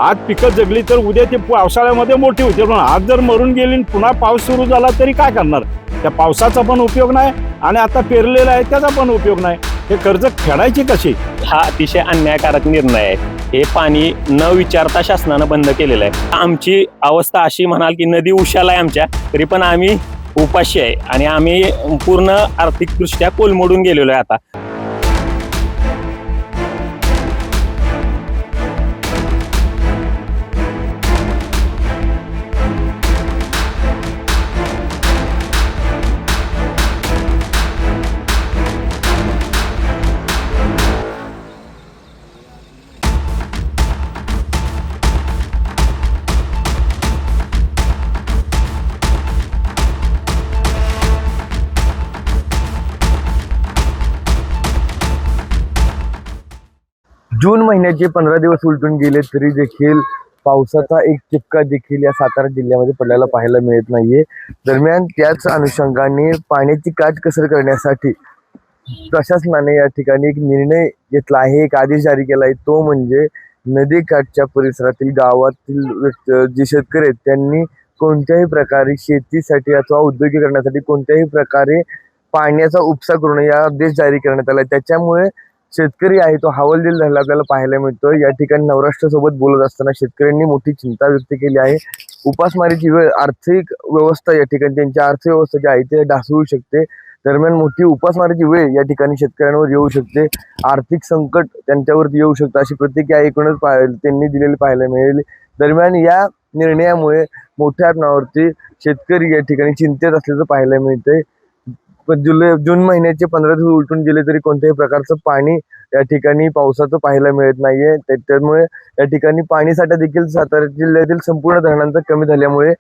आज पिकं जगली तर उद्या ती पावसाळ्यामध्ये मोठी होते, पण आज जर मरून गेली आणि पुन्हा पाऊस सुरू झाला तरी काय करणार? त्या पावसाचा पण उपयोग नाही आणि आता पेरलेला आहे त्याचा पण उपयोग नाही. हे कर्ज फेडायची कशी? हा अतिशय अन्यायकारक निर्णय आहे. हे पाणी न विचारता शासनानं बंद केलेलं आहे. आमची अवस्था अशी म्हणाल की नदी उशाला आहे आमच्या, तरी पण आम्ही उपाशी आहे आणि आम्ही पूर्ण आर्थिकदृष्ट्या कोलमडून गेलेलो आहे आता. जून महिन्याचे 15 दिवस उलटून गेले तरी देखील पावसाचा एक टिपका देखील या सातारा जिल्ह्यामध्ये पडल्याला पाहायला मिळत नाहीये. दरम्यान त्याच अनुषंगाने पाण्याची काटकसर करण्यासाठी प्रशासनाने या ठिकाणी एक निर्णय घेतला आहे, एक आदेश जारी केला आहे. तो म्हणजे नदीकाठच्या परिसरातील गावातील जे शेतकरी आहेत त्यांनी कोणत्याही प्रकारे शेतीसाठी अथवा औद्योगिकरणासाठी कोणत्याही प्रकारे पाण्याचा उपसा करू नये या आदेश जारी करण्यात आला. त्याच्यामुळे शेतकरी आहे तो हवालदिल झालेला आपल्याला पाहायला मिळतो. या ठिकाणी नवराष्ट्रासोबत बोलत असताना शेतकऱ्यांनी मोठी चिंता व्यक्त केली आहे. उपासमारीची वेळ आर्थिक व्यवस्था या ठिकाणी त्यांची अर्थव्यवस्था जी आहे ते ढासळू शकते. दरम्यान मोठी उपासमारीची वेळ या ठिकाणी शेतकऱ्यांवर येऊ शकते, आर्थिक संकट त्यांच्यावरती येऊ शकतं अशी प्रतिक्रिया एकूणच त्यांनी दिलेली पाहायला मिळेल. दरम्यान या निर्णयामुळे मोठ्या प्रमाणावरती शेतकरी या ठिकाणी चिंतेत असल्याचं पाहायला मिळतंय. जून महिन्याचे 15 दिवस उलटून गेले तरी कोणत्याही प्रकारचं पाणी या ठिकाणी पावसाचं पाहायला मिळत नाहीये. त्यामुळे या ठिकाणी पाणीसाठा देखील सातारा जिल्ह्यातील संपूर्ण धरणांचा कमी झाल्यामुळे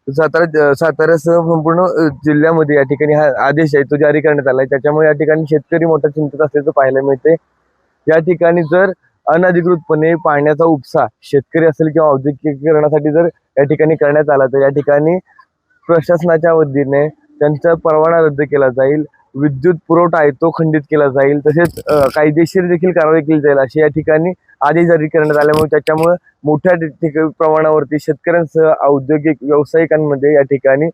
साताऱ्यासह संपूर्ण जिल्ह्यामध्ये या ठिकाणी हा आदेश आहे तो जारी करण्यात आला आहे. त्याच्यामुळे या ठिकाणी शेतकरी मोठ्या चिंतेत असल्याचं पाहायला मिळते. या ठिकाणी जर अनधिकृतपणे पाण्याचा उपसा शेतकरी असेल किंवा औद्योगिकरणासाठी जर या ठिकाणी करण्यात आला तर या ठिकाणी प्रशासनाच्या वतीने त्यांचा परवाना रद्द केला जाईल, विद्युत पुरवठा आहे तो खंडित केला जाईल, तसेच कायदेशीर देखील कारवाई केली जाईल अशी या ठिकाणी आदेश जारी करण्यात आल्यामुळे त्याच्यामुळे मोठ्या प्रमाणावरती शेतकऱ्यांसह औद्योगिक व्यावसायिकांमध्ये या ठिकाणी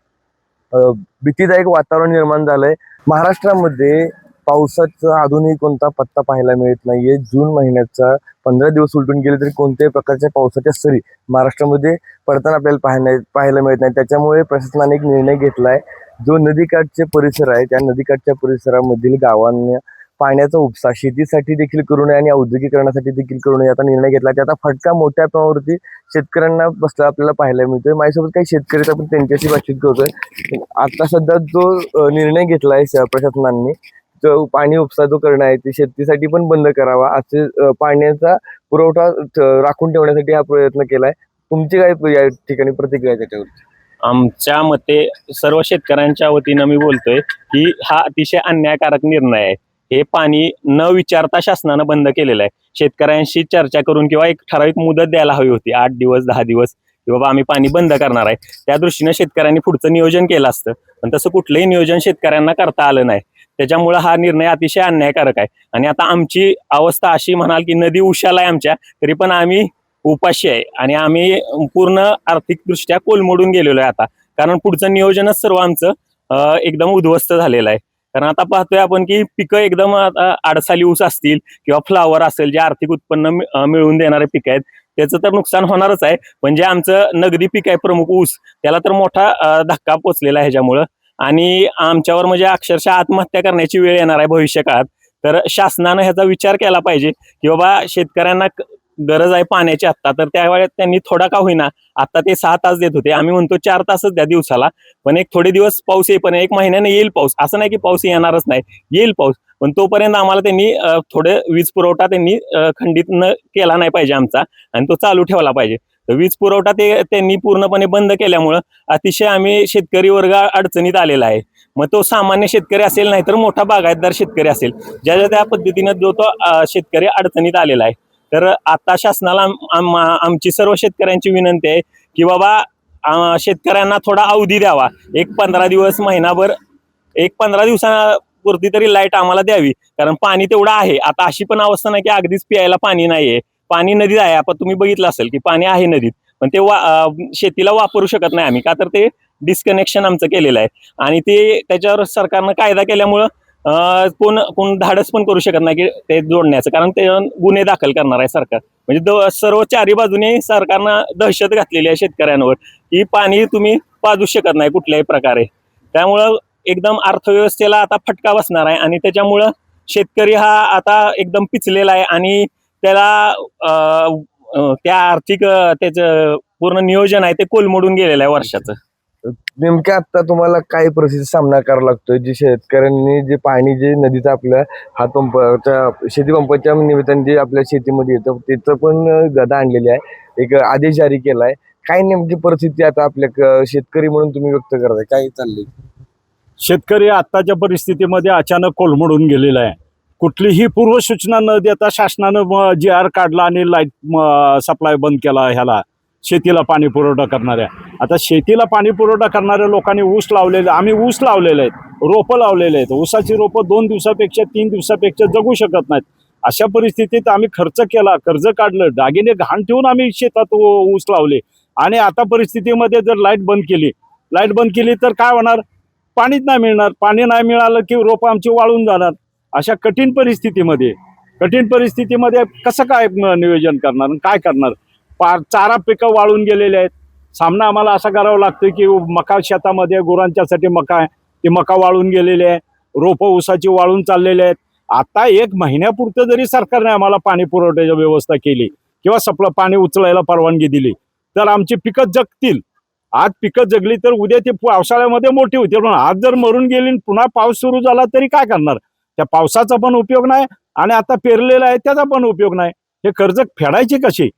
भीतीदायक वातावरण निर्माण झालंय. महाराष्ट्रामध्ये पावसाचा अजूनही कोणता पत्ता पाहायला मिळत नाहीये. जून महिन्याचा 15 दिवस उलटून गेले तरी कोणत्याही प्रकारच्या पावसाच्या सरी महाराष्ट्रामध्ये पडताना आपल्याला पाहायला मिळत नाही. त्याच्यामुळे प्रशासनाने एक निर्णय घेतलाय, जो नदीकाठचे परिसर आहे त्या नदीकाठच्या परिसरामधील गावांना पाण्याचा उपसा शेतीसाठी देखील करू नये आणि औद्योगिकरणासाठी देखील करू नये याचा निर्णय घेतला. त्याचा फटका मोठ्या प्रमाणावरती शेतकऱ्यांना बसला आपल्याला पाहायला मिळतोय. माझ्यासोबत काही शेतकरी आपण त्यांच्याशी बातचीत करतोय. आता सध्या जो निर्णय घेतलाय प्रशासनाने जो पाणी उपसा जो करणं आहे ते शेतीसाठी पण बंद करावा, असे पाण्याचा पुरवठा राखून ठेवण्यासाठी हा प्रयत्न केलाय. तुमची काय या ठिकाणी प्रतिक्रिया आहे त्याच्यावरती? आमच्या मते सर्व शेतकऱ्यांच्या वतीनं मी बोलतोय की हा अतिशय अन्यायकारक निर्णय आहे. हे पाणी न विचारता शासनानं बंद केलेलं आहे. शेतकऱ्यांशी चर्चा करून किंवा एक ठराविक मुदत द्यायला हवी होती, 8 दिवस 10 दिवस की बाबा आम्ही पाणी बंद करणार आहे. त्या दृष्टीनं शेतकऱ्यांनी पुढचं नियोजन केलं असतं, पण तसं कुठलंही नियोजन शेतकऱ्यांना करता आलं नाही. त्याच्यामुळे हा निर्णय अतिशय अन्यायकारक आहे. आणि आता आमची अवस्था अशी म्हणाल की नदी उशाला आहे आमच्या, तरी पण आम्ही उपाशी आहे आणि आम्ही पूर्ण आर्थिकदृष्ट्या कोलमडून गेलेलो आहे आता. कारण पुढचं नियोजनच सर्व आमचं एकदम उद्ध्वस्त झालेलं आहे. कारण आता पाहतोय आपण की पिकं एकदम आडसाली ऊस असतील किंवा फ्लावर असेल, जे आर्थिक उत्पन्न मिळवून देणारे पिकं आहेत, त्याचं तर नुकसान होणारच आहे. पण जे आमचं नगदी पीक आहे प्रमुख ऊस, त्याला तर मोठा धक्का पोचलेला आहे ह्याच्यामुळं. आणि आमच्यावर म्हणजे अक्षरशः आत्महत्या करण्याची वेळ येणार आहे भविष्य काळात. तर शासनानं ह्याचा विचार केला पाहिजे की बाबा शेतकऱ्यांना गरज आहे पाण्याची आत्ता, तर त्यावेळेस त्यांनी थोडा का होईना, आता ते 6 तास देत होते, आम्ही म्हणतो 4 तासच द्या दिवसाला, पण एक थोडे दिवस पाऊस येईल, पण 1 महिन्याने येईल पाऊस. असं नाही की पाऊस येणारच नाही, येईल पाऊस, पण तोपर्यंत आम्हाला त्यांनी थोडे वीज पुरवठा त्यांनी खंडित न केला नाही पाहिजे आमचा, आणि तो चालू ठेवला पाहिजे. तर वीज पुरवठा त्यांनी पूर्णपणे बंद केल्यामुळं अतिशय आम्ही शेतकरी वर्ग अडचणीत आलेला आहे. मग तो सामान्य शेतकरी असेल, नाही तर मोठा बागायतदार शेतकरी असेल, ज्या त्या पद्धतीनं जो तो शेतकरी अडचणीत आलेला आहे. तर आता शासनाला आमची सर्व शेतकऱ्यांची विनंती आहे की बाबा शेतकऱ्यांना थोडा अवधी द्यावा, एक 15 दिवस महिनाभर, एक 15 दिवसापुरती तरी लाईट आम्हाला द्यावी. कारण पाणी तेवढं आहे. आता अशी पण अवस्था नाही की अगदीच प्यायला पाणी नाहीये. पाणी नदीत आहे, आपण तुम्ही बघितलं असेल की पाणी आहे नदीत, पण ते शेतीला वापरू शकत नाही आम्ही, का तर ते डिस्कनेक्शन आमचं केलेलं आहे. आणि ते त्याच्यावर सरकारनं कायदा केल्यामुळं कोण धाडस पण करू शकत नाही की ते जोडण्याचं, कारण ते गुन्हे दाखल करणार आहे सरकार. म्हणजे सर्व चारी बाजूने सरकारनं दहशत घातलेली आहे शेतकऱ्यांवर की पाणी तुम्ही पाजू शकत नाही कुठल्याही प्रकारे. त्यामुळं एकदम अर्थव्यवस्थेला आता फटका बसणार आहे आणि त्याच्यामुळं शेतकरी हा आता एकदम पिचलेला आहे आणि त्याला त्या आर्थिक त्याचं पूर्ण नियोजन आहे ते कोलमडून गेलेलं आहे वर्षाचं. नेमक्या आता तुम्हाला काय परिस्थिती सामना करावा लागतोय, जे शेतकऱ्यांनी जे पाणी जे नदीचं आपल्या हातपंपाच्या शेतीपंपाच्या निमित्ताने जे आपल्या शेतीमध्ये येतं त्याचं पण गदा आणलेली आहे, एक आदेश जारी केलाय. काय नेमकी परिस्थिती आता आपल्या शेतकरी म्हणून तुम्ही व्यक्त करताय, काय चाललंय? शेतकरी आत्ताच्या परिस्थितीमध्ये अचानक कोलमडून गेलेला आहे. कुठलीही पूर्वसूचना न देता शासनानं GR काढला आणि लाईट सप्लाय बंद केला ह्याला शेतीला पाणी पुरवठा करणाऱ्या. आता शेतीला पाणी पुरवठा करणाऱ्या लोकांनी ऊस लावलेले, आम्ही ऊस लावलेले आहेत, रोपं लावलेले आहेत. ऊसाची रोपं 2 दिवसापेक्षा 3 दिवसापेक्षा जगू शकत नाहीत. अशा परिस्थितीत आम्ही खर्च केला, कर्ज काढलं, दागिने गहाण ठेवून आम्ही शेतात ऊस लावले. आणि आता परिस्थितीमध्ये जर लाईट बंद केली तर काय होणार? पाणीच नाही मिळणार. पाणी नाही मिळालं की रोपं आमची वाळून जाणार. अशा कठीण परिस्थितीमध्ये कसं काय नियोजन करणार, काय करणार? चारा पिकं वाळून गेलेले आहेत. सामना आम्हाला असा करावा लागतोय की मका शेतामध्ये गुरांच्यासाठी मका आहे, ती मका वाळून गेलेली आहे, रोपं ऊसाची वाळून चाललेली आहेत. आता 1 महिन्यापुरतं जरी सरकारने आम्हाला पाणी पुरवठ्याची व्यवस्था केली किंवा पाणी उचलायला परवानगी दिली तर आमची पिकं जगतील. आज पिकं जगली तर उद्या ती पावसाळ्यामध्ये मोठी होतील. पण आज जर मरून गेली पुन्हा पाऊस सुरू झाला तरी काय करणार? त्या पावसाचा पण उपयोग नाही आणि आता पेरलेला आहे त्याचा पण उपयोग नाही. हे कर्ज फेडायचे कशी?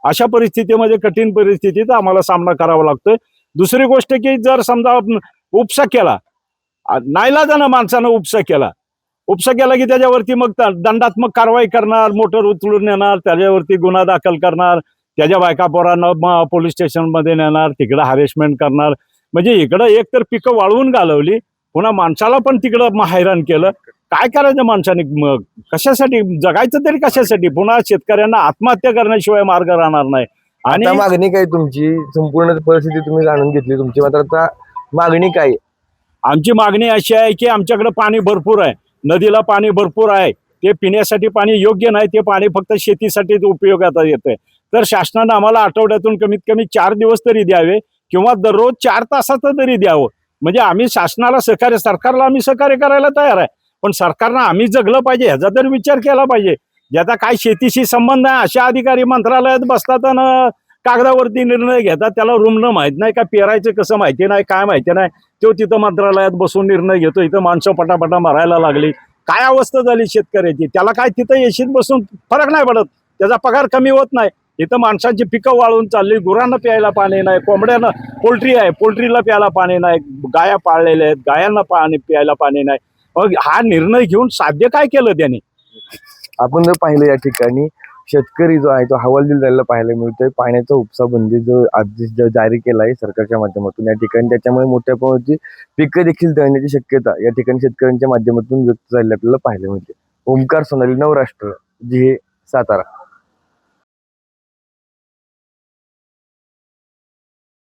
अशा परिस्थितीमध्ये कठीण परिस्थितीत आम्हाला सामना करावा लागतोय. दुसरी गोष्ट की जर समजा उपसा केला, नाईलाजानं माणसानं उपसा केला की त्याच्यावरती मग दंडात्मक कारवाई करणार, मोटर उचलून नेणार, त्याच्यावरती गुन्हा दाखल करणार, त्याच्या बायका पोरांना पोलीस स्टेशनमध्ये नेणार, तिकडं हॅरेसमेंट करणार. म्हणजे इकडं एक तर पिकं वाळवून घालवली, पुन्हा माणसाला पण तिकडं हैराण केलं. काय करायचं माणसाने? मग कशासाठी जगायचं तरी कशासाठी? पुन्हा शेतकऱ्यांना आत्महत्या करण्याशिवाय मार्ग राहणार नाही. आणि आता मागणी काय तुमची? संपूर्ण परिस्थिती तुम्ही जाणून घेतली तुमची, मात्र आता मागणी काय? आमची मागणी अशी आहे की आमच्याकडे पाणी भरपूर आहे, नदीला पाणी भरपूर आहे, ते पिण्यासाठी पाणी योग्य नाही, ते पाणी फक्त शेतीसाठी उपयोगात येतंय. तर शासनानं आम्हाला आठवड्यातून कमीत कमी 4 दिवस तरी द्यावे किंवा दररोज 4 तासाचं तरी द्यावं. म्हणजे आम्ही सरकारला आम्ही सहकार्य करायला तयार आहे. पण सरकारनं आम्ही जगलं पाहिजे ह्याचा तर विचार केला पाहिजे. ज्याचा काय शेतीशी संबंध आहे अशा अधिकारी मंत्रालयात बसतात आणि कागदावरती निर्णय घेतात. त्याला रुमणं माहित नाही, का पेरायचं कसं माहिती नाही, काय माहिती नाही. तो तिथं मंत्रालयात बसून निर्णय घेतो. इथं माणसं पटापटा मरायला लागली. काय अवस्था झाली शेतकऱ्याची? त्याला काय तिथं येशीत बसून फरक नाही पडत, त्याचा पगार कमी होत नाही. इथं माणसांची पिकं वाळून चालली, गुरांना प्यायला पाणी नाही, कोंबड्यांना पोल्ट्री आहे, पोल्ट्रीला प्यायला पाणी नाही, गाया पाळलेल्या आहेत, गायांना प्यायला पाणी नाही. मग हा निर्णय घेऊन साध्य काय केलं त्याने? आपण जर पाहिलं या ठिकाणी शेतकरी जो आहे तो हवालदिल झालेला पाहायला मिळतोय. पाण्याचा उपसा बंदी जो आदेश जारी केला आहे सरकारच्या माध्यमातून या ठिकाणी, त्याच्यामुळे मोठ्या प्रमाणाची पिकं देखील जळण्याची शक्यता या ठिकाणी शेतकऱ्यांच्या माध्यमातून व्यक्त झालेली आपल्याला पाहायला मिळते. ओमकार सोनाली, नवराष्ट्र, जी सातारा.